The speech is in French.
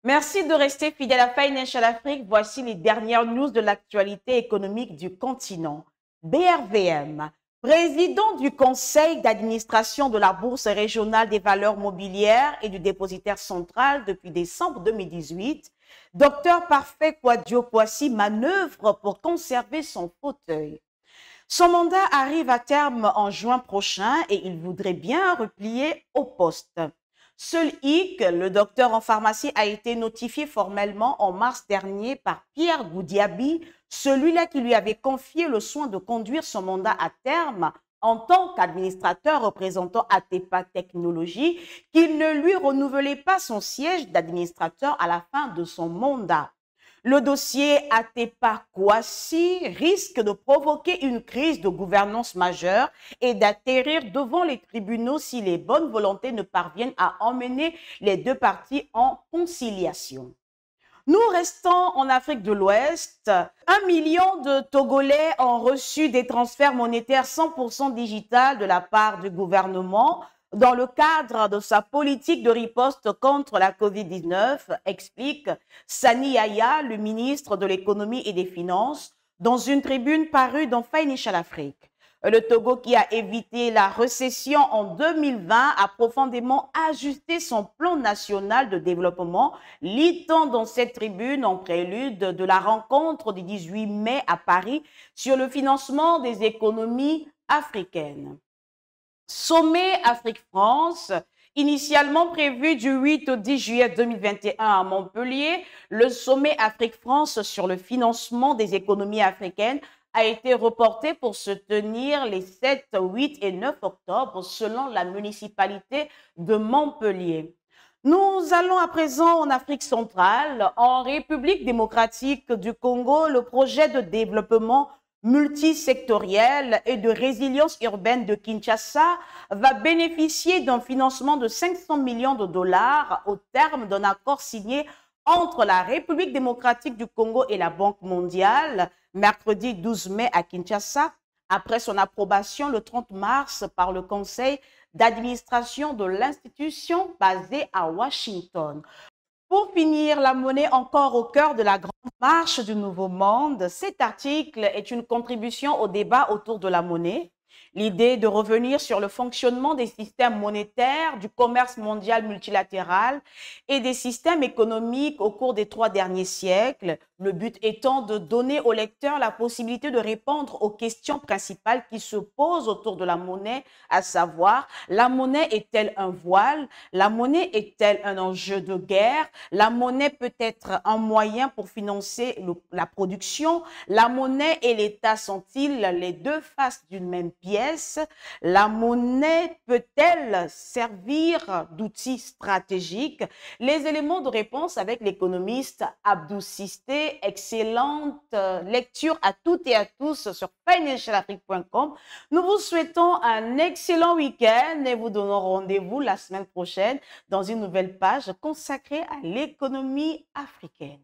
Merci de rester fidèle à Financial Afrique. Voici les dernières news de l'actualité économique du continent. BRVM, président du conseil d'administration de la Bourse régionale des valeurs mobilières et du dépositaire central depuis décembre 2018, Dr Parfait Kouadio Kouassi manœuvre pour conserver son fauteuil. Son mandat arrive à terme en juin prochain et il voudrait bien replier au poste. Seul hic, le docteur en pharmacie a été notifié formellement en mars dernier par Pierre Goudiaby, celui-là qui lui avait confié le soin de conduire son mandat à terme en tant qu'administrateur représentant Atepa Technologies, qu'il ne lui renouvelait pas son siège d'administrateur à la fin de son mandat. Le dossier Atepa Kouassi risque de provoquer une crise de gouvernance majeure et d'atterrir devant les tribunaux si les bonnes volontés ne parviennent à emmener les deux parties en conciliation. Nous restons en Afrique de l'Ouest. 1 million de Togolais ont reçu des transferts monétaires 100% digital de la part du gouvernement dans le cadre de sa politique de riposte contre la COVID-19, explique Sani Yaya, le ministre de l'Économie et des Finances, dans une tribune parue dans Financial Afrique. Le Togo, qui a évité la récession en 2020, a profondément ajusté son plan national de développement, lit-on dans cette tribune en prélude de la rencontre du 18 mai à Paris sur le financement des économies africaines. Sommet Afrique-France, initialement prévu du 8 au 10 juillet 2021 à Montpellier, le sommet Afrique-France sur le financement des économies africaines a été reporté pour se tenir les 7, 8 et 9 octobre selon la municipalité de Montpellier. Nous allons à présent en Afrique centrale. En République démocratique du Congo, le projet de développement multisectoriel et de résilience urbaine de Kinshasa va bénéficier d'un financement de 500 millions de dollars au terme d'un accord signé entre la République démocratique du Congo et la Banque mondiale, mercredi 12 mai à Kinshasa, après son approbation le 30 mars par le conseil d'administration de l'institution basée à Washington. Pour finir, la monnaie encore au cœur de la grande marche du Nouveau Monde. Cet article est une contribution au débat autour de la monnaie. L'idée de revenir sur le fonctionnement des systèmes monétaires, du commerce mondial multilatéral et des systèmes économiques au cours des 3 derniers siècles, le but étant de donner aux lecteurs la possibilité de répondre aux questions principales qui se posent autour de la monnaie, à savoir, la monnaie est-elle un voile? La monnaie est-elle un enjeu de guerre? La monnaie peut être un moyen pour financer la production? La monnaie et l'État sont-ils les deux faces d'une même pièce? La monnaie peut-elle servir d'outil stratégique? Les éléments de réponse avec l'économiste Abdou Sisté. Excellente lecture à toutes et à tous sur financialafrique.com. Nous vous souhaitons un excellent week-end et vous donnons rendez-vous la semaine prochaine dans une nouvelle page consacrée à l'économie africaine.